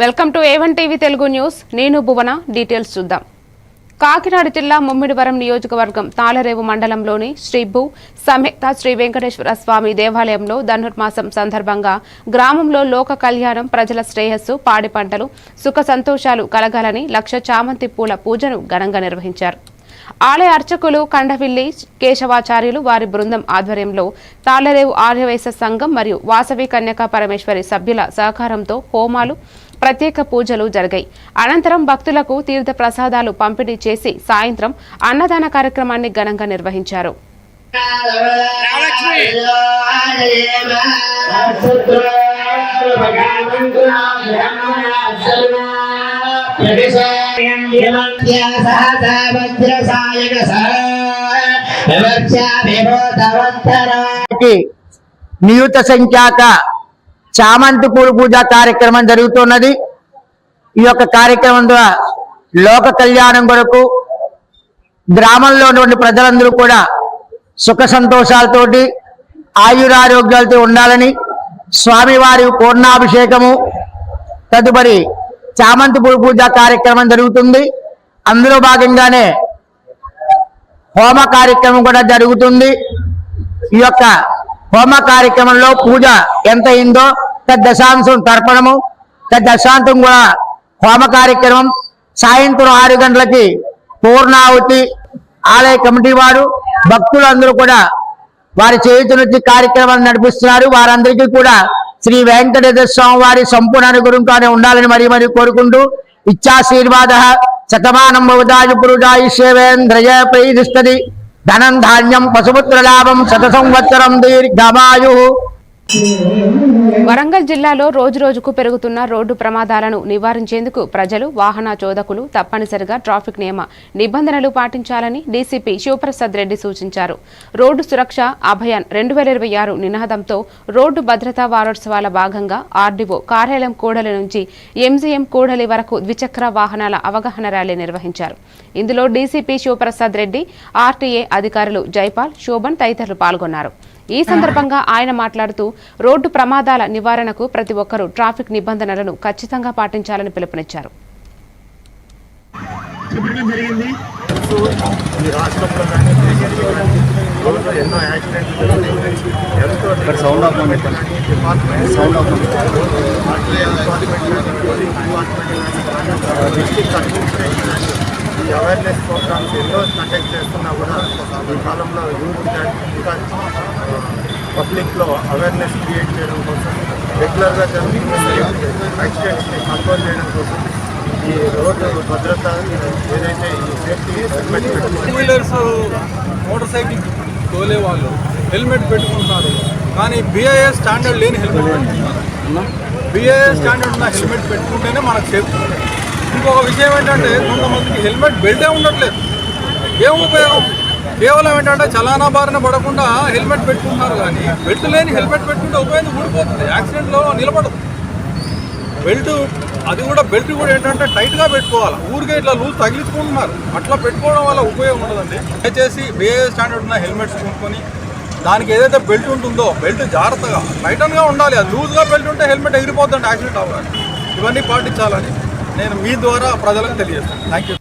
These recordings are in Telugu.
Welcome to A1 TV Telugu news. నేను భువన. డీటెయిల్స్ చూద్దాం. కాకినాడ జిల్లా ముమ్మిడివరం నియోజకవర్గం తాళరేవు మండలంలోని శ్రీ భూ సమేత శ్రీ వెంకటేశ్వర స్వామి దేవాలయంలో ధనుర్మాసం సందర్భంగా గ్రామంలో లోక కళ్యాణం, ప్రజల శ్రేయస్సు, పాడి పంటలు, సుఖ సంతోషాలు కలగాలని లక్ష చామంతి పూల పూజను ఘనంగా నిర్వహించారు. ఆలయ అర్చకులు కండవిల్లి కేశవాచార్యులు వారి బృందం ఆధ్వర్యంలో తాళరేవు ఆర్యవైశ్య సంఘం మరియు వాసవి కన్యకా పరమేశ్వరి సభ్యుల సహకారంతో హోమాలు, ప్రత్యేక పూజలు జరిగాయి. అనంతరం భక్తులకు తీర్థ ప్రసాదాలు పంపిణీ చేసి సాయంత్రం అన్నదాన కార్యక్రమాన్ని ఘనంగా నిర్వహించారు. నియుత సంఖ్యాక చామంతి పూల పూజ కార్యక్రమం జరుగుతున్నది. ఈ యొక్క కార్యక్రమం ద్వారా లోక కళ్యాణం కొరకు గ్రామంలో ఉన్నటువంటి ప్రజలందరూ కూడా సుఖ సంతోషాలతోటి ఆయురారోగ్యాలతో ఉండాలని స్వామివారి పూర్ణాభిషేకము, తదుపరి చామంతి పూల పూజ కార్యక్రమం జరుగుతుంది. అందులో భాగంగానే హోమ కార్యక్రమం కూడా జరుగుతుంది. ఈ యొక్క హోమ కార్యక్రమంలో పూజ ఎంత అయిందో తద్దశాంశం తర్పణము, తద్దశాంతం కూడా హోమ కార్యక్రమం. సాయంత్రం 6 గంటలకి పూర్ణాహుతి. ఆలయ కమిటీ వారు, భక్తులందరూ కూడా వారి చేతులెత్తి కార్యక్రమాన్ని నడిపిస్తున్నారు. వారందరికీ కూడా శ్రీ వెంకటేశ్వర స్వామి వారి సంపూర్ణ అనుగ్రహంతోనే ఉండాలని మరీ కోరుకుంటూ ఇచ్చాశీర్వాద శతమానం భవదాయ పురుషాయుష్యేంద్రయ ప్రీతిష్టది ధనం ధాన్యం పశుపుత్ర లాభం శత సంవత్సరం దీర్ఘమాయు. వరంగల్ జిల్లాలో రోజురోజుకు పెరుగుతున్న రోడ్డు ప్రమాదాలను నివారించేందుకు ప్రజలు, వాహన చోదకులు తప్పనిసరిగా ట్రాఫిక్ నియమ నిబంధనలు పాటించాలని డీసీపీ శివప్రసాద్ రెడ్డి సూచించారు. రోడ్డు సురక్ష అభియాన్ 2026 నినాదంతో రోడ్డు భద్రతా వారోత్సవాల భాగంగా ఆర్డీఓ కార్యాలయం కూడలి నుంచి ఎంజీఎం కూడలి వరకు ద్విచక్ర వాహనాల అవగాహన ర్యాలీ నిర్వహించారు. ఇందులో డీసీపీ శివప్రసాద్ రెడ్డి, ఆర్టీఏ అధికారులు జైపాల్, శోభన్ తదితరులు పాల్గొన్నారు. ఈ సందర్భంగా ఆయన మాట్లాడుతూ రోడ్డు ప్రమాదాల నివారణకు ప్రతి ఒక్కరూ ట్రాఫిక్ నిబంధనలను ఖచ్చితంగా పాటించాలని పిలుపునిచ్చారు. ఈ అవేర్నెస్ ప్రోగ్రామ్స్ ఎన్నో కండక్ట్ చేస్తున్నా కూడా ఈ కాలంలో యూత్ ఇంకా పబ్లిక్లో అవేర్నెస్ క్రియేట్ చేయడం కోసం, రెగ్యులర్గా జరుగుతున్న యాక్సిడెంట్స్ని కంట్రోల్ చేయడం కోసం ఈ రోడ్డు భద్రత ఏదైతే ఈ safety helmet two wheelers, motor cycle తోలే వాళ్ళు హెల్మెట్ పెట్టుకుంటున్నారు, కానీ బిఐఎస్ స్టాండర్డ్ లేని హెల్మెట్ పెట్టుకుంటున్నారు. బిఐఎస్ స్టాండర్డ్ ఉన్న హెల్మెట్ పెట్టుకుంటేనే మనకు సేఫ్టీ. ఇంకొక విషయం ఏంటంటే కొంతమందికి హెల్మెట్ బెల్టే ఉండట్లేదు. ఏం ఉపయోగం? కేవలం ఏంటంటే చలానా బారిన పడకుండా హెల్మెట్ పెట్టుకుంటున్నారు, కానీ బెల్ట్ లేని హెల్మెట్ పెట్టుకుంటే ఉపయోగం ఊడిపోతుంది, యాక్సిడెంట్లో నిలబడదు. బెల్ట్ అది కూడా బెల్ట్ కూడా ఏంటంటే టైట్గా పెట్టుకోవాలి. ఊరికే ఇట్లా లూజ్ తగిలించుకుంటున్నారు. అట్లా పెట్టుకోవడం వల్ల ఉపయోగం ఉండదండి. దయచేసి బిఏ స్టాండర్డ్ ఉన్న హెల్మెట్స్ కొనుక్కొని దానికి ఏదైతే బెల్ట్ ఉంటుందో బెల్ట్ జాగ్రత్తగా టైటన్గా ఉండాలి. అది లూజ్గా బెల్ట్ ఉంటే హెల్మెట్ ఎగిరిపోతుంది, యాక్సిడెంట్ అవ్వాలి. ఇవన్నీ పాటించాలని నేను మీ ద్వారా ప్రజలకు తెలియజేస్తాను. Thank you.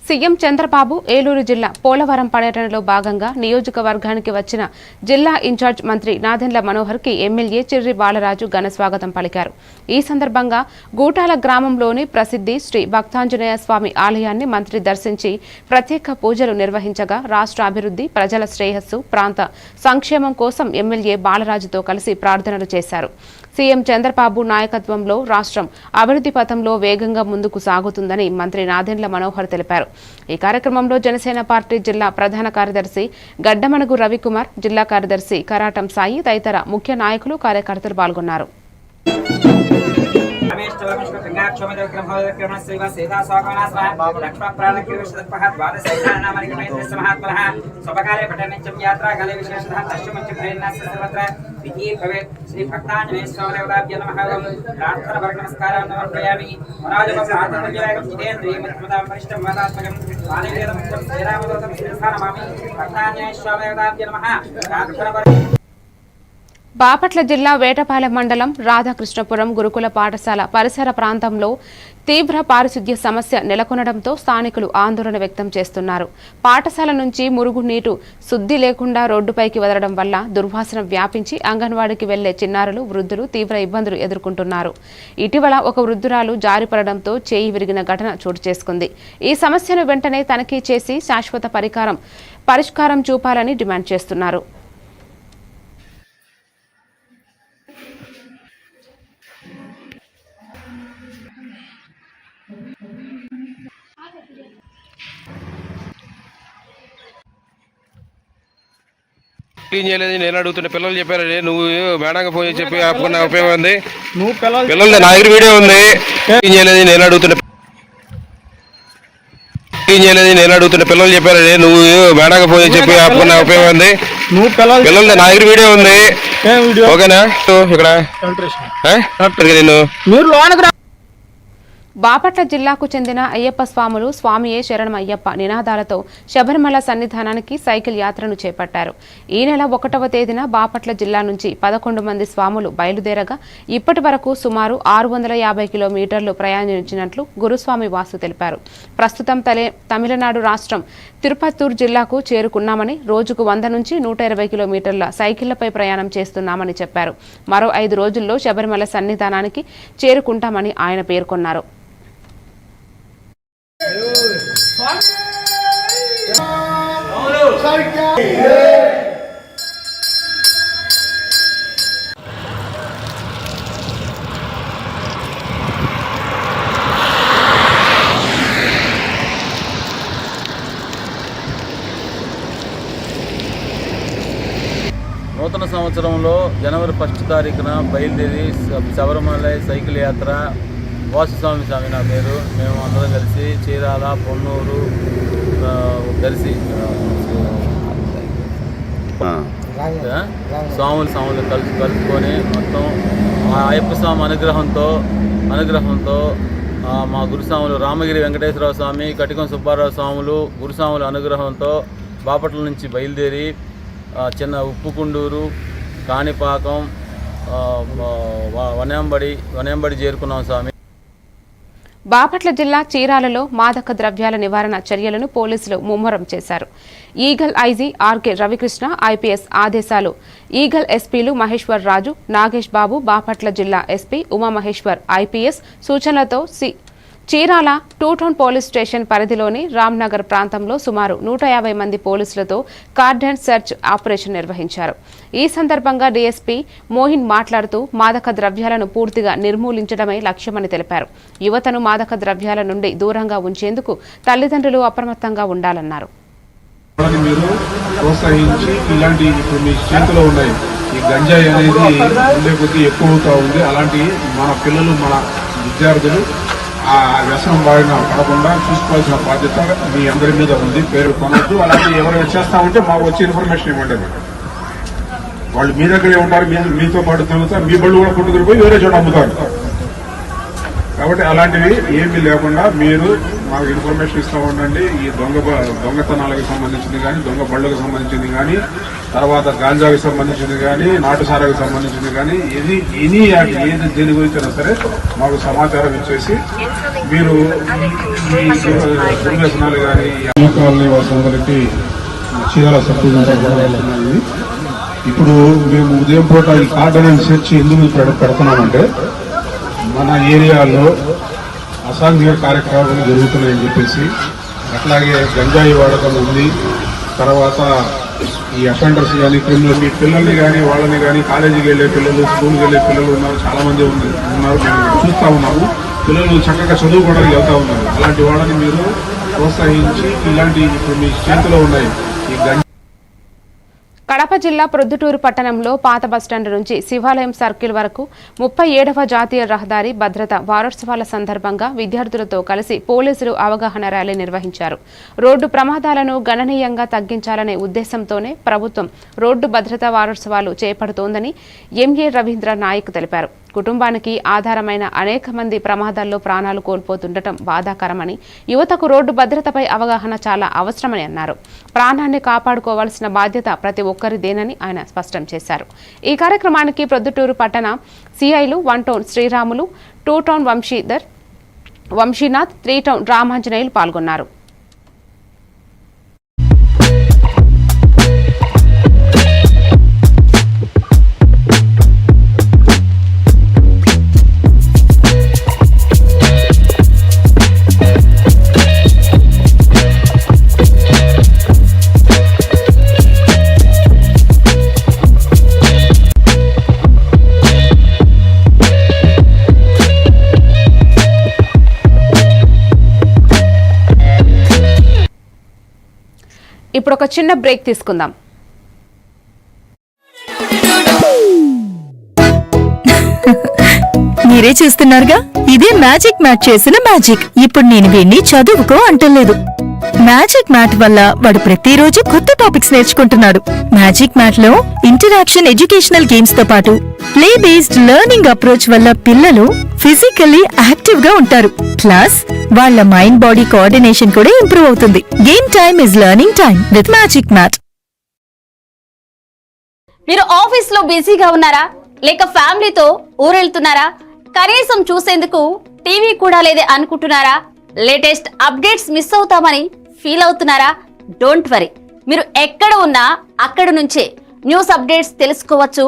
CM Chandrababu Eluru జిల్లా పోలవరం పర్యటనలో భాగంగా నియోజకవర్గానికి వచ్చిన జిల్లా ఇన్ఛార్జ్ మంత్రి నాదెండ్ల మనోహర్కి ఎమ్మెల్యే చిర్రి బాలరాజు ఘన స్వాగతం పలికారు. ఈ సందర్భంగా గూటాల గ్రామంలోని ప్రసిద్ధి శ్రీ భక్తాంజనేయ స్వామి ఆలయాన్ని మంత్రి దర్శించి ప్రత్యేక పూజలు నిర్వహించగా రాష్ట్ర అభివృద్ధి, ప్రజల శ్రేయస్సు, ప్రాంత సంక్షేమం కోసం ఎమ్మెల్యే బాలరాజుతో కలిసి ప్రార్థనలు చేశారు. సీఎం చంద్రబాబు నాయకత్వంలో రాష్ట్రం అభివృద్ధి పథంలో వేగంగా ముందుకు సాగుతుందని మంత్రి నాదెండ్ల మనోహర్ తెలిపారు. ఈ కార్యక్రమంలో జనసేన పార్టీ జిల్లా ప్రధాన కార్యదర్శి గడ్డమణుగు రవికుమార్, జిల్లా కార్యదర్శి కరాటం సాయి తదితర ముఖ్య నాయకులు, కార్యకర్తలు పాల్గొన్నారు. श्री भक्तांजनेय स्वामी नमः प्रार्थना वर्ग नमस्कारं समर्पयामि वराजवस्य आत्मनिर्भरं जितेन्द्रियं मत्मदां परिष्टं वादात्मकं वाणिज्यं श्रीरामदूतं श्रीस्थानमामि भक्तांजनेय स्वामी नमः प्रार्थना वर्ग బాపట్ల జిల్లా వేటపాలెం మండలం రాధాకృష్ణపురం గురుకుల పాఠశాల పరిసర ప్రాంతంలో తీవ్ర పారిశుద్ధ్య సమస్య నెలకొనడంతో స్థానికులు ఆందోళన వ్యక్తం చేస్తున్నారు. పాఠశాల నుంచి మురుగునీరు శుద్ధి లేకుండా రోడ్డుపైకి వదలడం వల్ల దుర్వాసన వ్యాపించి అంగన్వాడీకి వెళ్లే చిన్నారులు, వృద్ధులు తీవ్ర ఇబ్బందులు ఎదుర్కొంటున్నారు. ఇటీవల ఒక వృద్ధురాలు జారిపడడంతో చేయి విరిగిన ఘటన చోటు చేసుకుంది. ఈ సమస్యను వెంటనే తనిఖీ చేసి శాశ్వత పరిష్కారం చూపాలని డిమాండ్ చేస్తున్నారు. క్లీన్ చేయలేదు. నేను అడుగుతున్న పిల్లలు చెప్పారు, నువ్వు మేడంగా ఫోన్ చేసి చెప్పి ఆపుకున్న ఉపయోగం ఉంది. పిల్లలు నా దగ్గర వీడియో ఉంది. క్లీన్ చేయలేదు. నేను అడుగుతున్న పిల్లలు చెప్పారు, నువ్వు మేడంగా ఫోన్ చేసి చెప్పి ఆపుకున్న ఉపయోగం ఉంది. పిల్లలు నా దగ్గర వీడియో ఉంది. ఓకేనా? ఇక్కడ నేను బాపట్ల జిల్లాకు చెందిన అయ్యప్ప స్వాములు స్వామియే శరణం అయ్యప్ప నినాదాలతో శబరిమల సన్నిధానానికి సైకిల్ యాత్రను చేపట్టారు. ఈ నెల 1వ తేదీన బాపట్ల జిల్లా నుంచి 11 మంది స్వాములు బయలుదేరగా ఇప్పటి వరకు సుమారు 650 కిలోమీటర్లు ప్రయాణించినట్లు గురుస్వామి వాసు తెలిపారు. ప్రస్తుతం తమిళనాడు రాష్ట్రం తిరుపత్తూరు జిల్లాకు చేరుకున్నామని, రోజుకు 100 నుంచి 120 కిలోమీటర్ల సైకిళ్లపై ప్రయాణం చేస్తున్నామని చెప్పారు. మరో 5 రోజుల్లో శబరిమల సన్నిధానానికి చేరుకుంటామని ఆయన పేర్కొన్నారు. నూతన సంవత్సరంలో జనవరి 1 తారీఖున బయలుదేరి శబరిమల సైకిల్ యాత్ర వాసుస్వామి స్వామి నా పేరు. మేము అందరం కలిసి చీరాల, పొన్నూరు కలిసి స్వాములు కలుపుకొని మొత్తం ఆ అయ్యప్ప స్వామి అనుగ్రహంతో మా గురుస్వాములు రామగిరి వెంకటేశ్వర స్వామి, కటికం సుబ్బారావు స్వాములు గురుస్వాముల అనుగ్రహంతో బాపట్ల నుంచి బయలుదేరి చిన్న ఉప్పుకుండూరు, కాణిపాకం, వనంబడి చేరుకున్నాం స్వామి. బాపట్ల జిల్లా చీరాలలో మాదక ద్రవ్యాల నివారణ చర్యలను పోలీసులు ముమ్మరం చేశారు. Eagle IG RK Ravikrishna IPS ఆదేశాలు, ఈగల్ ఎస్పీలు మహేశ్వర్ రాజు, నాగేష్ బాబు, బాపట్ల జిల్లా ఎస్పీ ఉమామహేశ్వర్ ఐపీఎస్ సూచనలతో చీరాల 2 టౌన్ పోలీస్ స్టేషన్ పరిధిలోని రామ్నగర్ ప్రాంతంలో సుమారు 150 మంది పోలీసులతో కార్డన్ సెర్చ్ ఆపరేషన్ నిర్వహించారు. ఈ సందర్భంగా డీఎస్పీ మోహిన్ మాట్లాడుతూ మాదక ద్రవ్యాలను పూర్తిగా నిర్మూలించడమే లక్ష్యమని తెలిపారు. యువతను మాదక ద్రవ్యాల నుండి దూరంగా ఉంచేందుకు తల్లిదండ్రులు అప్రమత్తంగా ఉండాలన్నారు. ఈ గంజాయి అనేది ఉండే కొద్దీ ఎక్కువ అవుతా ఉంది. అలాంటి మన పిల్లలు, మన విద్యార్థులు ఆ వ్యసనం బారిన పడకుండా చూసుకోవాల్సిన బాధ్యత మీ అందరి మీద ఉంది. పేరు కొనొద్దు. అలాగే ఎవరైనా చేస్తా ఉంటే మాకు వచ్చి ఇన్ఫర్మేషన్ ఇవ్వండి. వాళ్ళు మీ దగ్గరే ఉంటారు, మీతో పాటు తిరుగుతారు, మీ బళ్ళు కూడా కొట్టుకుని వేరే చోట అమ్ముతారు. కాబట్టి అలాంటివి ఏమీ లేకుండా మీరు మాకు ఇన్ఫర్మేషన్ ఇస్తూ ఉండండి. ఈ దొంగతనాలకు సంబంధించింది కానీ, దొంగ బళ్ళకు సంబంధించింది కానీ, తర్వాత గాంజాకి సంబంధించింది కానీ, నాటుసారాకు సంబంధించింది కానీ, ఏది దేని గురించైనా సరే మాకు సమాచారం ఇచ్చేసి మీరు దుర్వ్యసనాలు కానీ కాలనీ వాళ్ళందరికీ చీరాల సర్టిఫికేట్. ఇప్పుడు మేము ఉదయం పూట ఈ కార్డన్ సెర్చ్ ఎందుకు పెడుతున్నామంటే, మన ఏరియాలో అసాంఘిక కార్యక్రమాలు జరుగుతున్నాయని చెప్పేసి, అట్లాగే గంజాయి వాడకం ఉంది, తర్వాత ఈ అఫెండర్స్ కానీ, క్రిమినల్ మీ పిల్లల్ని కానీ, వాళ్ళని కానీ, కాలేజీకి వెళ్ళే పిల్లలు, స్కూల్కి వెళ్ళే పిల్లలు ఉన్నారు, చాలా మంది ఉన్నారు. మేము చూస్తూ ఉన్నాము. పిల్లలు చక్కగా చదువుకోవడానికి వెళ్తా ఉన్నారు. అలాంటి వాళ్ళని మీరు ప్రోత్సహించి ఇలాంటి ఇప్పుడు మీ చేతిలో ఉన్నాయి ఈ కడప జిల్లా ప్రొద్దుటూరు పట్టణంలో పాత బస్టాండ్ నుంచి శివాలయం సర్కిల్ వరకు 37వ జాతీయ రహదారి భద్రత వారోత్సవాల సందర్భంగా విద్యార్థులతో కలిసి పోలీసులు అవగాహన ర్యాలీ నిర్వహించారు. రోడ్డు ప్రమాదాలను గణనీయంగా తగ్గించాలనే ఉద్దేశంతోనే ప్రభుత్వం రోడ్డు భద్రతా వారోత్సవాలు చేపడుతోందని ఎంఏ రవీంద్ర నాయక్ తెలిపారు. కుటుంబానికి ఆధారమైన అనేక మంది ప్రమాదాల్లో ప్రాణాలు కోల్పోతుండటం బాధాకరమని, యువతకు రోడ్డు భద్రతపై అవగాహన చాలా అవసరమని అన్నారు. ప్రాణాన్ని కాపాడుకోవాల్సిన బాధ్యత ప్రతి ఒక్కరిదేనని ఆయన స్పష్టం చేశారు. ఈ కార్యక్రమానికి ప్రొద్దుటూరు పట్టణ సిఐలు 1 town Sriramulu, 2 town Vamshinath, 3 town Ramanjaneyulu పాల్గొన్నారు. ఇప్పుడు ఒక చిన్న బ్రేక్ తీసుకుందాం. మీరే చూస్తున్నారుగా, ఇదే మ్యాజిక్ మ్యాట్ చేసిన మ్యాజిక్. ఇప్పుడు నేను వీణ్ణి చదువుకో అంటలేదు. మ్యాజిక్ మ్యాట్ వల్ల వాడు ప్రతిరోజు కొత్త టాపిక్స్ నేర్చుకుంటున్నాడు. మ్యాజిక్ మ్యాట్ లో ఇంటరాక్షన్ ఎడ్యుకేషనల్ గేమ్స్ తో పాటు ప్లే బేస్డ్ లెర్నింగ్ అప్రోచ్ వల్ల పిల్లలు ఫిజికల్లీ యాక్టివ్ గా ఉంటారు. ప్లస్ వాళ్ళ మైండ్ బాడీ కోఆర్డినేషన్ కూడా ఇంప్రూవ్ అవుతుంది. Game time is learning time with magic mat. మీరు ఆఫీస్ లో బిజీగా ఉన్నారా, లేక ఫ్యామిలీతో ఊరెళ్తున్నారా, కనీసం చూసేందుకు టీవీ కూడా లేదే అనుకుంటున్నారా, లేటెస్ట్ అప్డేట్స్ మిస్ అవుతామని ఫీల్ అవుతున్నారా? డోంట్ వరీ, మీరు ఎక్కడ ఉన్నా అక్కడ నుంచే న్యూస్ అప్డేట్స్ తెలుసుకోవచ్చు.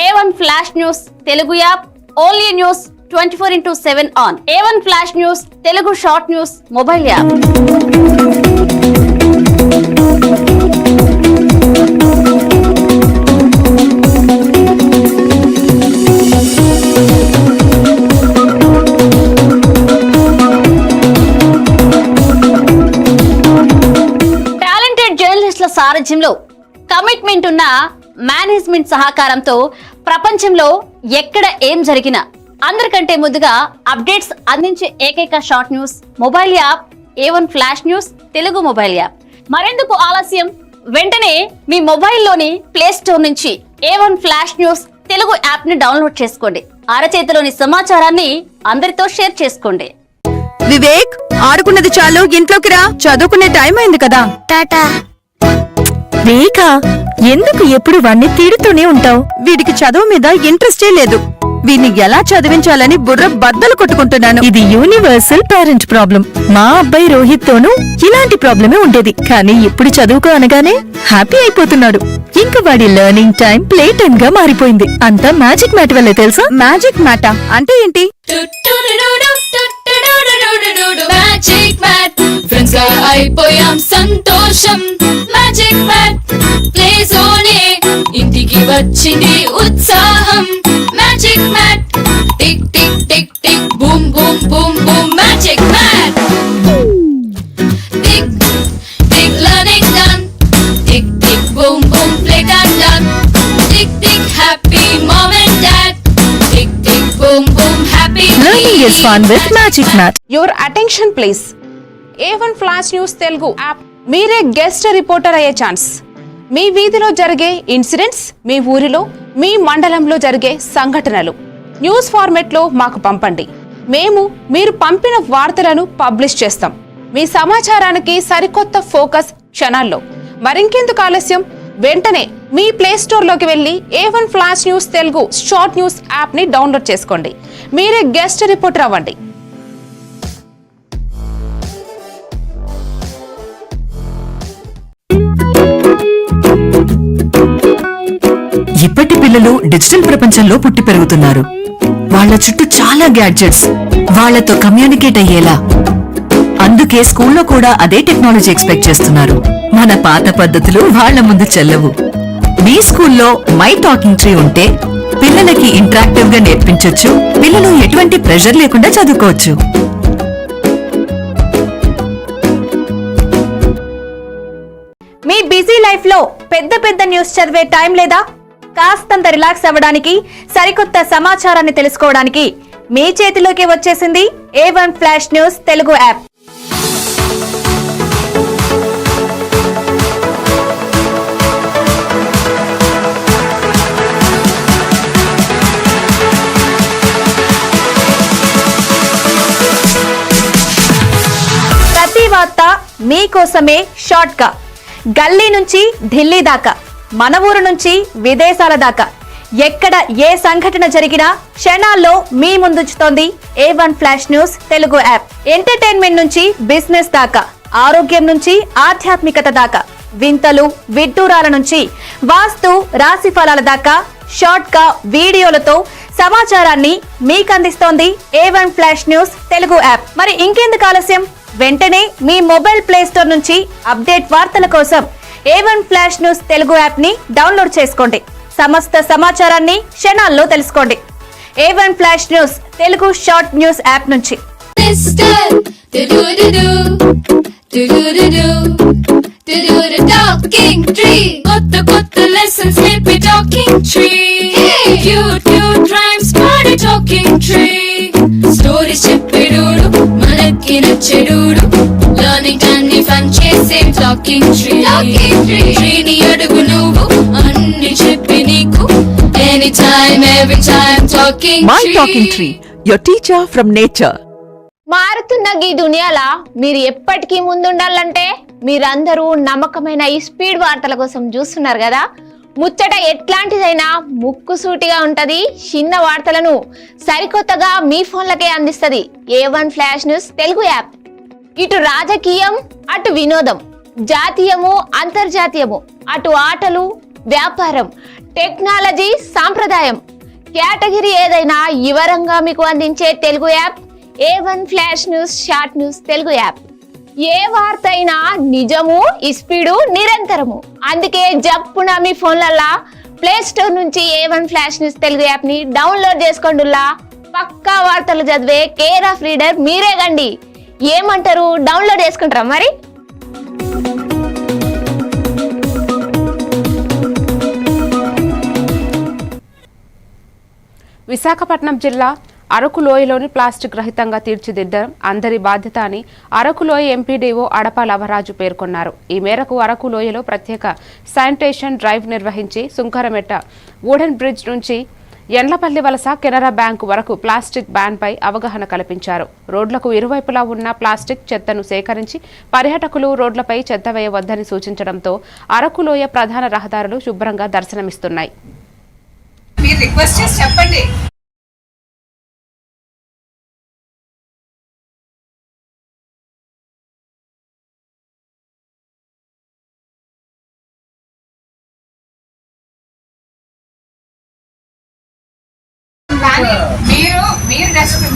A1 flash news Telugu app, only news 24/7 on. A1 flash news Telugu short news mobile app. సారథ్యంలో కమిట్మెంట్ ఉన్న మేనేజ్మెంట్ సహకారంతో ప్రపంచంలో ఎక్కడ ఏం జరిగినా అందరికంటే ముందుగా అప్డేట్స్ అందించే ఏకైక short news mobile app A1 flash news Telugu mobile app. మరెందుకు ఆలస్యం, వెంటనే మీ మొబైల్లోని ప్లే స్టోర్ నుంచి A1 flash news Telugu app ని డౌన్లోడ్ చేసుకోండి. అరచేతిలోని సమాచారాన్ని అందరితో షేర్ చేసుకోండి. వివేక్, ఆడుకున్నది చాలు, ఇంట్లోకి రా, చదువుకునే టైం అయింది కదా. టాటా. రేఖ, ఎందుకు ఎప్పుడు వాణ్ణి తిడుతూనే ఉంటావు? వీడికి చదువు మీద ఇంట్రెస్టే లేదు. వీడిని ఎలా చదివించాలని బుర్ర బద్దలు కొట్టుకుంటున్నాను. ఇది యూనివర్సల్ పేరెంట్ ప్రాబ్లం. మా అబ్బాయి రోహిత్ తోనూ ఇలాంటి ప్రాబ్లమే ఉండేది, కానీ ఇప్పుడు చదువుకో అనగానే హ్యాపీ అయిపోతున్నాడు. ఇంకా వాడి లెర్నింగ్ టైం ప్లే టైం గా మారిపోయింది. అంతా మ్యాజిక్ మ్యాట్ వల్లే తెలుసా? మ్యాజిక్ మ్యాటా అంటే ఏంటి? మ్యాజిక్ మ్యాట్ ఫ్రెండ్స్ గా అయిపోయాం సంతోషం. మ్యాజిక్ మ్యాట్ ప్లే జోనే ఇంటికి వచ్చింది ఉత్సాహం. Magic mat tick tick tick tick boom boom boom boom. Magic mat tick tick learning done. Tick tick boom boom play time done. Tick tick happy mom and dad. Tick tick boom boom happy. Learning is fun with Magic Mat. Your attention please. A1 flash news Telugu app. మీరే గెస్ట్ రిపోర్టర్ అయ్యే ఛాన్స్. మీ వీధిలో జరిగే ఇన్సిడెంట్స్, మీ ఊరిలో, మీ మండలంలో జరిగే సంఘటనలు న్యూస్ ఫార్మెట్లో మాకు పంపండి. మేము మీరు పంపిన వార్తలను పబ్లిష్ చేస్తాం. మీ సమాచారానికి సరికొత్త ఫోకస్ క్షణాల్లో. మరింకెందుకు ఆలస్యం, వెంటనే మీ ప్లే స్టోర్లోకి వెళ్ళి A1 flash news Telugu short news యాప్ని డౌన్లోడ్ చేసుకోండి. మీరే గెస్ట్ రిపోర్టర్ అవ్వండి. ఇప్పటి పిల్లలు డిజిటల్ ప్రపంచంలో పుట్టి పెరుగుతున్నారు. వాళ్ళ చుట్టూ చాలా గ్యాడ్జెట్స్, వాళ్లతో కమ్యూనికేట్ అయ్యేలా. అందుకే స్కూల్లో కూడా అదే టెక్నాలజీ ఎక్స్పెక్ట్ చేస్తున్నారు. మన పాత పద్ధతులు వాళ్ల ముందు చెల్లవు. మీ స్కూల్లో మై టాకింగ్ ట్రీ ఉంటే పిల్లలకి ఇంటరాక్టివ్ గా నేర్పించొచ్చు. పిల్లలు ఎటువంటి ప్రెషర్ లేకుండా చదువుకోవచ్చు. మీ బిజీ లైఫ్ లో పెద్ద పెద్ద న్యూస్ చదివే టైం లేదా? కాస్తంత రిలాక్స్ అవ్వడానికి, సరికొత్త సమాచారాన్ని తెలుసుకోవడానికి మీ చేతిలోకి వచ్చేసింది A1 flash news Telugu app. వార్త మీకోసమే షార్ట్ గా. గల్లీ నుంచి ఢిల్లీ దాకా, మన ఊరు నుంచి విదేశాల దాకా ఎక్కడ ఏ సంఘటన జరిగినా క్షణాల్లో మీ ముందుంచుతోంది A1 flash news Telugu app. Entertainment నుంచి బిజినెస్ దాకా, ఆరోగ్యం నుంచి ఆధ్యాత్మికత దాకా, వింతలు విడ్డూరాల నుంచి వాస్తు రాశి ఫలాల దాకా షార్ట్ గా వీడియోలతో సమాచారాన్ని మీకు అందిస్తోంది A1 flash news Telugu app. మరి ఇంకెందుకు ఆలస్యం, వెంటనే మీ మొబైల్ ప్లే స్టోర్ నుంచి అప్డేట్ వార్తల కోసం A1 flash news Telugu app ని డౌన్లోడ్ చేసుకోండి. సమస్త సమాచారాన్ని క్షణాల్లో తెలుసుకోండి. A1 flash news Telugu short news app నుంచి. Talking tree, కొత్త lessons నేర్పే talking tree. Cute rhymes పాడే talking tree. Stories చెప్పేడోడు మనకి నచ్చేడోడు. Learning అన్ని fun చేసే talking tree. Tree ని అడుగు నువ్వు అన్ని చెప్పి నీకు. Anytime, every time talking tree. My talking tree, your teacher from nature. మారుతున్న ఈ దునియాలా మీరు ఎప్పటికీ ముందుండాలంటే మీరందరూ నమ్మకమైన ఈ స్పీడ్ వార్తల కోసం చూస్తున్నారు కదా. ముచ్చట ఎట్లాంటిదైనా ముక్కుసూటిగా ఉంటది. చిన్న వార్తలను సరికొత్తగా మీ ఫోన్లకే అందిస్తది A1 flash news Telugu app. ఇటు రాజకీయం, అటు వినోదం, జాతీయము అంతర్జాతీయము, అటు ఆటలు వ్యాపారం, టెక్నాలజీ సాంప్రదాయం, కేటగిరీ ఏదైనా వివరంగా మీకు అందించే Telugu app A1 flash news short news Telugu app. ఏ వార్త అయినా నిజము, స్పీడు నిరంతరము. అందుకే జప్పున మీ ఫోన్లల్లా ప్లే స్టోర్ నుంచి A1 flash news Telugu app ని డౌన్లోడ్ చేసుకోండిలా. పక్కా వార్తలు చదివే కేర్ ఆఫ్ రీడర్ మీరే గండి. ఏమంటారు, డౌన్లోడ్ చేసుకుంటారా మరి? విశాఖపట్నం జిల్లా అరకు లోయలోని ప్లాస్టిక్ రహితంగా తీర్చిదిద్దడం అందరి బాధ్యత అని అరకు లోయ ఎంపీడీఓ అడప లవరాజు పేర్కొన్నారు. ఈ మేరకు అరకు లోయలో ప్రత్యేక శానిటేషన్ డ్రైవ్ నిర్వహించి సుంకరమెట్ట వుడెన్ బ్రిడ్జ్ నుంచి ఎండ్లపల్లి వలస కెనరా బ్యాంకు వరకు ప్లాస్టిక్ బ్యాన్ పై అవగాహన కల్పించారు. రోడ్లకు ఇరువైపులా ఉన్న ప్లాస్టిక్ చెత్తను సేకరించి పర్యాటకులు రోడ్లపై చెత్త వేయవద్దని సూచించడంతో అరకు లోయ ప్రధాన రహదారులు శుభ్రంగా దర్శనమిస్తున్నాయి.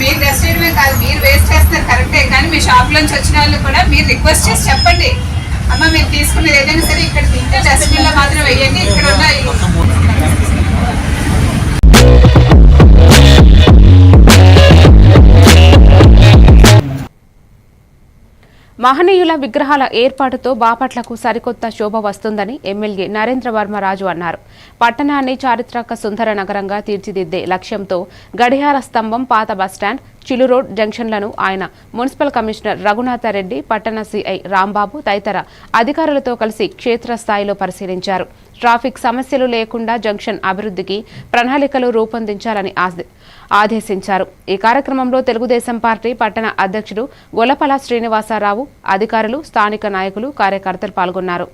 మీరు డస్ట్ చేయడమే కాదు, మీరు వేస్ట్ చేస్తున్నారు కరెక్టే, కానీ మీ షాప్ నుంచి వచ్చిన వాళ్ళు కూడా మీరు రిక్వెస్ట్ చేసి చెప్పండి, అమ్మ మీరు తీసుకునేది ఏదైనా సరే ఇక్కడ డస్ట్బిన్ లో మాత్రం వేయండి, ఇక్కడ ఉన్న మహనీయుల విగ్రహాల ఏర్పాటుతో బాపట్లకు సరికొత్త శోభ వస్తుందని ఎమ్మెల్యే నరేంద్ర వర్మరాజు అన్నారు. పట్టణాన్ని చారిత్రక సుందర నగరంగా తీర్చిదిద్దే లక్ష్యంతో గడియార స్తంభం, పాత బస్టాండ్, చిలురోడ్ జంక్షన్లను ఆయన మున్సిపల్ కమిషనర్ రఘునాథరెడ్డి, పట్టణ సిఐ రాంబాబు తదితర అధికారులతో కలిసి క్షేత్రస్థాయిలో పరిశీలించారు. ట్రాఫిక్ సమస్యలు లేకుండా జంక్షన్ అభివృద్ధికి ప్రణాళికలు రూపొందించాలని ఆదేశించారు. ఈ కార్యక్రమంలో తెలుగుదేశం పార్టీ పట్టణ అధ్యక్షుడు గొల్లపల శ్రీనివాసరావు, అధికారులు, స్థానిక నాయకులు, కార్యకర్తలు పాల్గొన్నారు.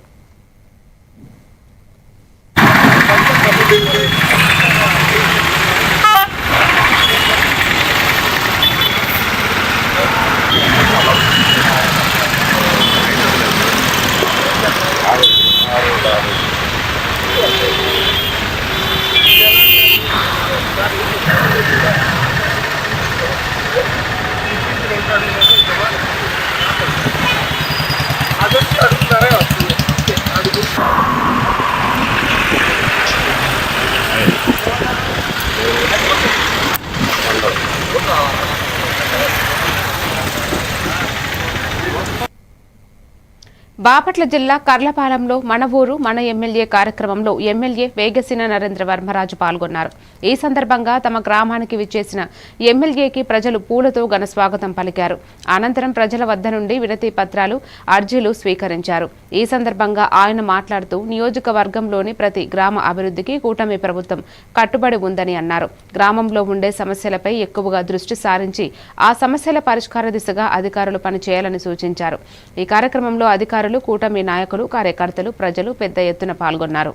బాపట్ల జిల్లా కర్లపాలెంలో మన ఊరు మన ఎమ్మెల్యే కార్యక్రమంలో ఎమ్మెల్యే వేగసిన నరేంద్ర వర్మరాజు పాల్గొన్నారు. ఈ సందర్భంగా తమ గ్రామానికి విచ్చేసిన ఎమ్మెల్యేకి ప్రజలు పూలతో ఘనస్వాగతం పలికారు. అనంతరం ప్రజల వద్ద నుండి వినతి పత్రాలు, అర్జీలు స్వీకరించారు. ఈ సందర్భంగా ఆయన మాట్లాడుతూ నియోజకవర్గంలోని ప్రతి గ్రామ అభివృద్ధికి కూటమి ప్రభుత్వం కట్టుబడి ఉందని అన్నారు. గ్రామంలో ఉండే సమస్యలపై ఎక్కువగా దృష్టి సారించి ఆ సమస్యల పరిష్కార దిశగా అధికారులు పనిచేయాలని సూచించారు. ఈ కార్యక్రమంలో అధికారులు, కూటమి నాయకులు, కార్యకర్తలు, ప్రజలు పెద్ద ఎత్తున పాల్గొన్నారు.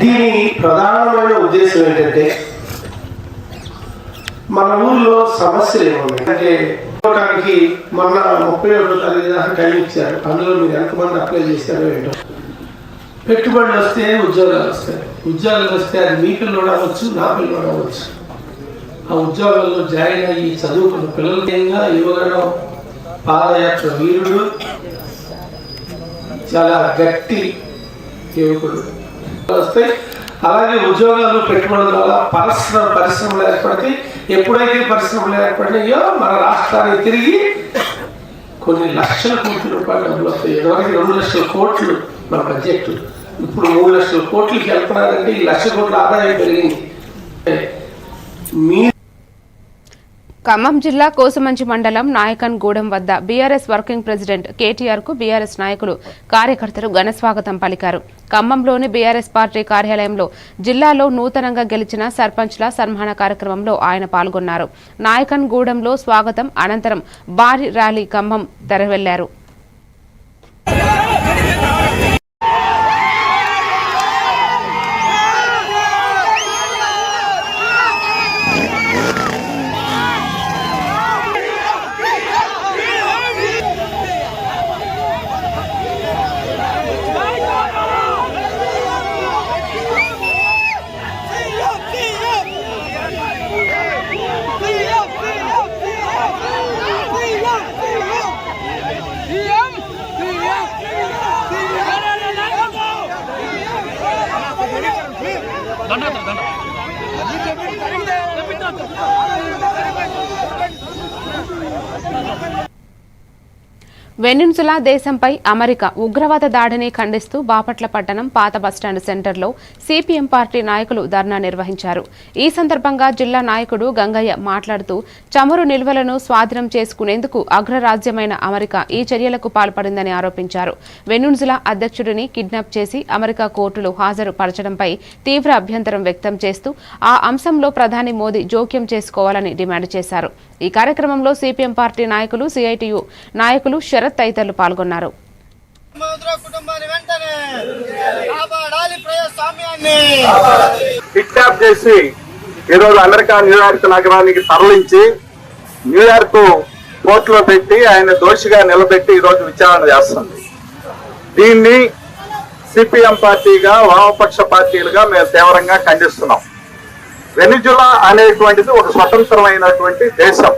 దీని ప్రధానమైన ఉద్దేశం ఏంటంటే మన ఊళ్ళో సమస్యలు ఏమున్నాయి అంటే చూడటానికి మొన్న 31వ తారీఖు దాకా టైం ఇచ్చారు. అందులో మీరు ఎంతమంది అప్లై చేశారో ఏంటో. పెట్టుబడులు వస్తే ఉద్యోగాలు వస్తాయి. ఉద్యోగాలు వస్తే అది మీ పిల్లలు అవ్వచ్చు, నా పిల్లలు అవ్వచ్చు. ఆ ఉద్యోగాల్లో జాయిన్ అయ్యి చదువుకున్న పిల్లలకేంగా యువగడం పాదయాత్ర వీరుడు, చాలా గట్టి యువకుడు వస్తాయి. అలాగే ఉద్యోగాలు పెట్టుబడుల వల్ల పరిశ్రమలు ఏర్పడితే ఎప్పుడైతే పరిశ్రమలు ఏర్పడినాయో మన రాష్ట్రానికి తిరిగి కొన్ని లక్షల కోట్ల రూపాయలు డబ్బులు వస్తాయి. ఇదివరకు 2 లక్షల కోట్లు మన బడ్జెట్, ఇప్పుడు 3 లక్షల కోట్లకి వెళ్తున్నారంటే ఈ 1,00,000 కోట్ల ఆదాయం పెరిగింది. ఖమ్మం జిల్లా కోసుమంచి మండలం నాయకన్ గూడెం వద్ద బీఆర్ఎస్ వర్కింగ్ ప్రెసిడెంట్ కేటీఆర్ కు బీఆర్ఎస్ నాయకులు, కార్యకర్తలు ఘనస్వాగతం పలికారు. ఖమ్మంలోని బీఆర్ఎస్ పార్టీ కార్యాలయంలో జిల్లాలో నూతనంగా గెలిచిన సర్పంచ్ల సన్మాన కార్యక్రమంలో ఆయన పాల్గొన్నారు. నాయకన్ గూడెంలో స్వాగతం అనంతరం భారీ ర్యాలీ ఖమ్మం తరలివెళ్లారు. వెనిన్సులా దేశంపై అమెరికా ఉగ్రవాద దాడిని ఖండిస్తూ బాపట్ల పట్టణం పాత బస్టాండ్ సెంటర్లో సిపిఎం పార్టీ నాయకులు ధర్నా నిర్వహించారు. ఈ సందర్భంగా జిల్లా నాయకుడు గంగయ్య మాట్లాడుతూ చమురు నిల్వలను స్వాధీనం చేసుకునేందుకు అగ్రరాజ్యమైన అమెరికా ఈ చర్యలకు పాల్పడిందని ఆరోపించారు. వెనిన్సులా అధ్యక్షుడిని కిడ్నాప్ చేసి అమెరికా కోర్టులో హాజరు పరచడంపై తీవ్ర అభ్యంతరం వ్యక్తం చేస్తూ ఆ అంశంలో ప్రధాని మోదీ జోక్యం చేసుకోవాలని డిమాండ్ చేశారు. ఈ కార్యక్రమంలో సిపిఎం పార్టీ నాయకులు, సిఐటియు నాయకులు, శరత్ తదితరులు పాల్గొన్నారు. కిడ్నాప్ చేసి ఈరోజు అమెరికా న్యూయార్క్ నగరానికి తరలించి న్యూయార్క్ కోర్టులో పెట్టి ఆయన దోషిగా నిలబెట్టి ఈరోజు విచారణ చేస్తుంది. దీన్ని సిపిఎం పార్టీగా, వామపక్ష పార్టీలుగా మేము తీవ్రంగా ఖండిస్తున్నాం. వెనిజులా అనేటువంటిది ఒక స్వతంత్రమైనటువంటి దేశం.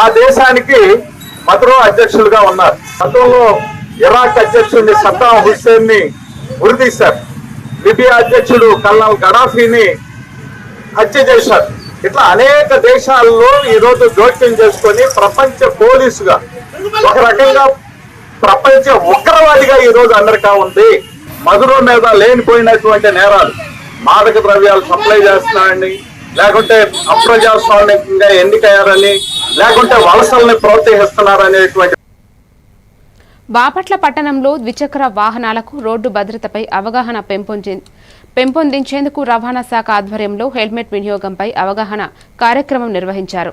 ఆ దేశానికి మదురో అధ్యక్షులుగా ఉన్నారు. గతంలో ఇరాక్ అధ్యక్షుడిని సద్దాం హుస్సేన్ ని ఉరితీశారు. లిబియా అధ్యక్షుడు కల్నల్ గడాఫీని హత్య చేశారు. ఇట్లా అనేక దేశాల్లో ఈరోజు జోక్యం చేసుకొని ప్రపంచ పోలీసుగా, ఒక రకంగా ప్రపంచ ఉగ్రవాదిగా ఈరోజు అమెరికా ఉంది. మదురో మీద లేనిపోయినటువంటి నేరాలు, మాదక ద్రవ్యాలు సప్లై చేస్తున్నారని, లేకుంటే అప్రజాస్వామికంగా ఎన్నికయ్యారని, లేకుంటే వలసల్ని ప్రోత్సహిస్తున్నారనేటువంటి. బాపట్ల పట్టణంలో ద్విచక్ర వాహనాలకు రోడ్డు భద్రతపై అవగాహన పెంపొందించేందుకు రవాణా శాఖ ఆధ్వర్యంలో హెల్మెట్ వినియోగంపై అవగాహన కార్యక్రమం నిర్వహించారు.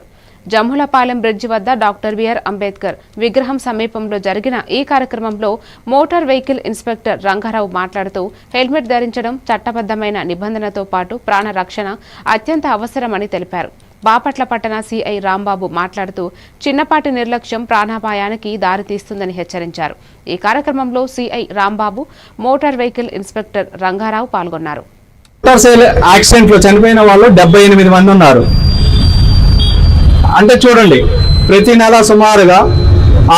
జమ్ములపాలెం బ్రిడ్జి వద్ద డాక్టర్ బిఆర్ అంబేద్కర్ విగ్రహం సమీపంలో జరిగిన ఈ కార్యక్రమంలో మోటార్ వెహికల్ ఇన్స్పెక్టర్ రంగారావు మాట్లాడుతూ హెల్మెట్ ధరించడం చట్టబద్దమైన నిబంధనతో పాటు ప్రాణ రక్షణ అత్యంత అవసరమని తెలిపారు. బాపట్ల పట్టణ సిఐ రాంబాబు మాట్లాడుతూ చిన్నపాటి నిర్లక్ష్యం ప్రాణాపాయానికి దారితీస్తుందని హెచ్చరించారు. ఈ కార్యక్రమంలో CI Rambabu, motor vehicle inspector Rangarao పాల్గొన్నారు. యాక్సిడెంట్లో చనిపోయిన వాళ్ళు 78 మంది ఉన్నారు. అంటే చూడండి, ప్రతి నెల సుమారుగా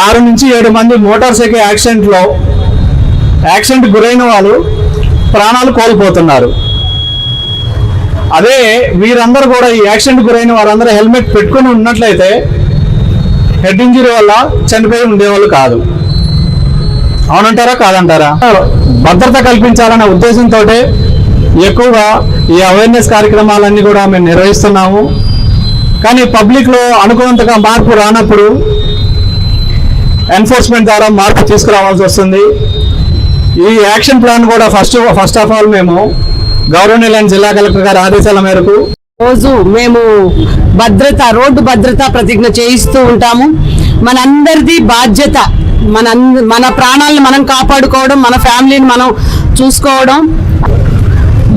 6 నుంచి 7 మంది మోటార్ సైకిల్ యాక్సిడెంట్ గురైన వాళ్ళు ప్రాణాలు కోల్పోతున్నారు. అదే వీరందరూ కూడా ఈ యాక్సిడెంట్ గురైన వారందరూ హెల్మెట్ పెట్టుకుని ఉన్నట్లయితే హెడ్ ఇంజరీ వల్ల చనిపోయి ఉండేవాళ్ళు కాదు. అవునంటారా కాదంటారా? భద్రత కల్పించాలనే ఉద్దేశంతో ఎక్కువగా ఈ అవేర్నెస్ కార్యక్రమాలన్నీ కూడా మేము నిర్వహిస్తున్నాము. కానీ పబ్లిక్లో అనుకున్నంతగా మార్పు రానప్పుడు ఎన్ఫోర్స్మెంట్ ద్వారా మార్పు తీసుకురావాల్సి వస్తుంది. ఈ యాక్షన్ ప్లాన్ కూడా ఫస్ట్ ఆఫ్ ఆల్ మేము గౌరవనీయులైన జిల్లా కలెక్టర్ గారి ఆదేశాల మేరకు రోజు మేము రోడ్డు భద్రత ప్రతిజ్ఞ చేయిస్తూ ఉంటాము. మనందరిది బాధ్యత, మన ప్రాణాలను మనం కాపాడుకోవడం, మన ఫ్యామిలీని మనం చూసుకోవడం.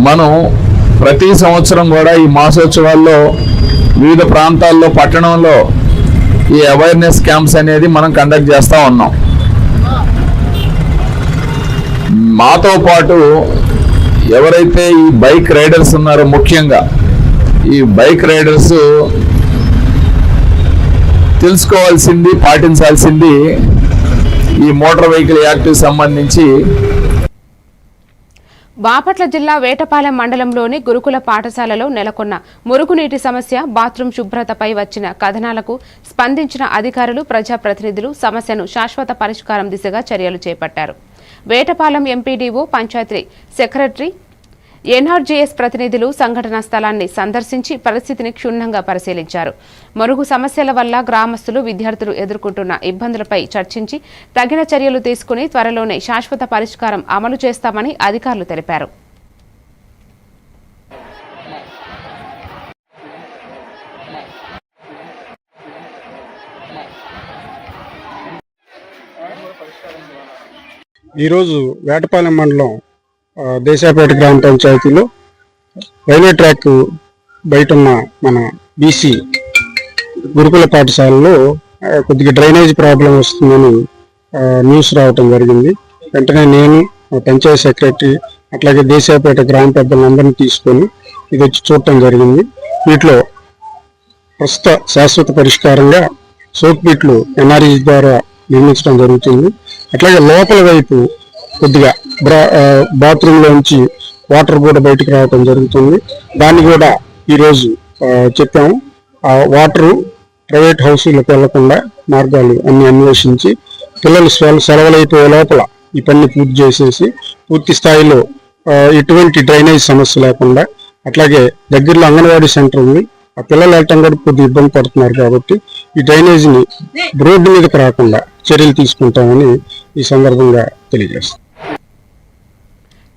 మనం ప్రతి సంవత్సరం కూడా ఈ మాసోత్సవాల్లో వివిధ ప్రాంతాల్లో పట్టణంలో ఈ అవేర్నెస్ క్యాంప్స్ అనేది మనం కండక్ట్ చేస్తూ ఉన్నాం. మాతో పాటు ఎవరైతే ఈ బైక్ రైడర్స్ ఉన్నారో, ముఖ్యంగా ఈ బైక్ రైడర్స్ తెలుసుకోవాల్సింది, పాటించాల్సింది ఈ మోటార్ వెహికల్ యాక్ట్ సంబంధించి. బాపట్ల జిల్లా వేటపాలెం మండలంలోని గురుకుల పాఠశాలలో నెలకొన్న మురుగునీటి సమస్య, బాత్రూం శుభ్రతపై వచ్చిన కథనాలకు స్పందించిన అధికారులు, ప్రజాప్రతినిధులు సమస్యను శాశ్వత పరిష్కారం దిశగా చర్యలు చేపట్టారు. Vetapalem MPDO, panchayat secretary, NRGS ప్రతినిధులు సంఘటనా స్థలాన్ని సందర్శించి పరిస్థితిని క్షుణ్ణంగా పరిశీలించారు. మురుగు సమస్యల వల్ల గ్రామస్తులు, విద్యార్థులు ఎదుర్కొంటున్న ఇబ్బందులపై చర్చించి తగిన చర్యలు తీసుకుని త్వరలోనే శాశ్వత పరిష్కారం అమలు చేస్తామని అధికారులు తెలిపారు. ఈరోజు వేటపాలెం మండలం దేశాపేట గ్రామ పంచాయతీలో రైల్వే ట్రాక్ బయట ఉన్న మన బీసీ గురుకుల పాఠశాలలో కొద్దిగా డ్రైనేజ్ ప్రాబ్లం వస్తుందని న్యూస్ రావటం జరిగింది. వెంటనే నేను, పంచాయతీ సెక్రటరీ, అట్లాగే దేశాపేట గ్రామ పెద్దలందరినీ తీసుకొని ఇది వచ్చి చూడటం జరిగింది. వీటిలో ప్రస్తుత శాశ్వత పరిష్కారంగా సోక్ పీట్లు ఎన్ఆర్ఈ ద్వారా నిర్మించడం జరుగుతుంది. అట్లాగే లోపల వైపు కొద్దిగా బాత్రూంలోంచి వాటర్ కూడా బయటకు రావడం జరుగుతుంది. దాన్ని కూడా ఈరోజు చెప్పాము. ఆ వాటరు ప్రైవేట్ హౌసులకు వెళ్లకుండా మార్గాలు అన్ని అన్వేషించి పిల్లలు సెలవులైపోయే లోపల ఈ పని పూర్తి చేసేసి పూర్తి స్థాయిలో ఎటువంటి డ్రైనేజ్ సమస్య లేకుండా, అట్లాగే దగ్గరలో అంగన్వాడీ సెంటర్ ఉంది, ఆ పిల్లలు వెళ్ళటం కూడా కొద్దిగా ఇబ్బంది పడుతున్నారు కాబట్టి ఈ డ్రైనేజీని రోడ్డు మీదకి రాకుండా చర్యలు తీసుకుంటామని ఈ సందర్భంగా తెలియజేస్తాం.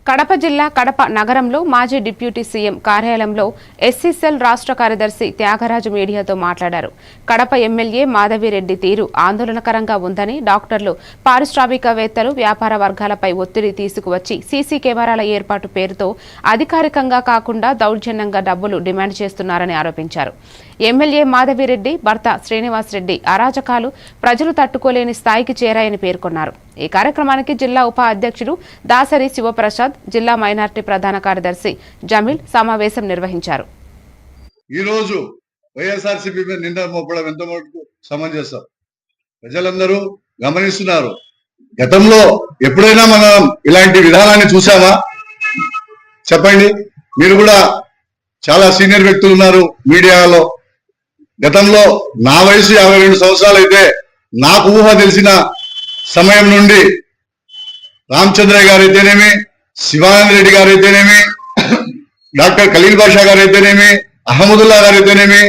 కడప జిల్లా కడప నగరంలో మాజీ డిప్యూటీ సీఎం కార్యాలయంలో ఎస్సీసెల్ రాష్ట్ర కార్యదర్శి త్యాగరాజు మీడియాతో మాట్లాడారు. కడప ఎమ్మెల్యే మాధవిరెడ్డి తీరు ఆందోళనకరంగా ఉందని, డాక్టర్లు, పారిశ్రామికవేత్తలు, వ్యాపార వర్గాలపై ఒత్తిడి తీసుకువచ్చి సీసీ కెమెరాల ఏర్పాటు పేరుతో అధికారికంగా కాకుండా దౌర్జన్యంగా డబ్బులు డిమాండ్ చేస్తున్నారని ఆరోపించారు. ఎమ్మెల్యే మాధవిరెడ్డి భర్త శ్రీనివాస్ రెడ్డి అరాచకాలు ప్రజలు తట్టుకోలేని స్థాయికి చేరాయని పేర్కొన్నారు. ఈ కార్యక్రమానికి జిల్లా ఉప అధ్యక్షుడు దాసరి శివప్రసాద్, జిల్లా మైనార్టీ ప్రధాన కార్యదర్శి జమీల్ సమావేశం నిర్వహించారు. ఈరోజు వైఎస్ఆర్సీపీ మీద నింద మోపడం ఎంత మటుకు సమంజసం ప్రజలందరూ గమనిస్తున్నారు. గతంలో ఎప్పుడైనా మనం ఇలాంటి విధానాన్ని చూసామా? చెప్పండి. మీరు కూడా చాలా సీనియర్ వ్యక్తులు ఉన్నారు మీడియాలో. గతంలో నా వయసు 52 సంవత్సరాలు అయితే నాకు ఊహ తెలిసిన సమయం నుండి రామచంద్రయ్య గారు అయితేనేమి, శివానంద రెడ్డి గారు అయితేనేమి, డాక్టర్ ఖలీల్ బాషా గారు అయితేనేమి, అహ్మదుల్లా గారు అయితేనేమి,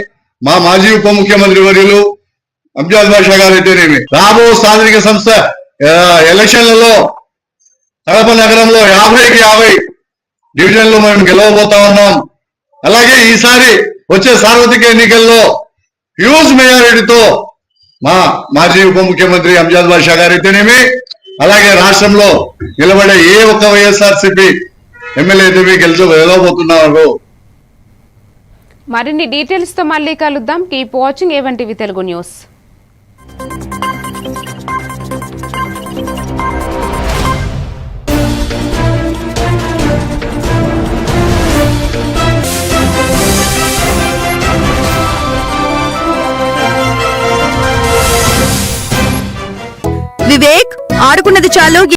మా మాజీ ఉప ముఖ్యమంత్రి వర్యులు అంజాద్ బాషా గారు అయితేనేమి, రాబో స్థానిక సంస్థ ఎలక్షన్లలో కడప నగరంలో 50కి 50 డివిజన్లు మనం గెలవబోతా ఉన్నాం. అలాగే ఈసారి వచ్చే సార్వత్రిక ఎన్నికల్లో హ్యూజ్ మెజారిటీతో మా మాజీ ఉప ముఖ్యమంత్రి అంజాద్ బాషా గారు అయితేనేమి, అలాగే రాష్ట్రంలో నిలబడే ఏ ఒక్క వైఎస్ఆర్సీపీ ఎమ్మెల్యే అయితే గెలవబోతున్నారు. మరిన్ని డీటెయిల్స్ తో మళ్ళీ కలుద్దాం. Keep watching A1 TV Telugu news. Vivek, ఆడుకున్నది చాలు.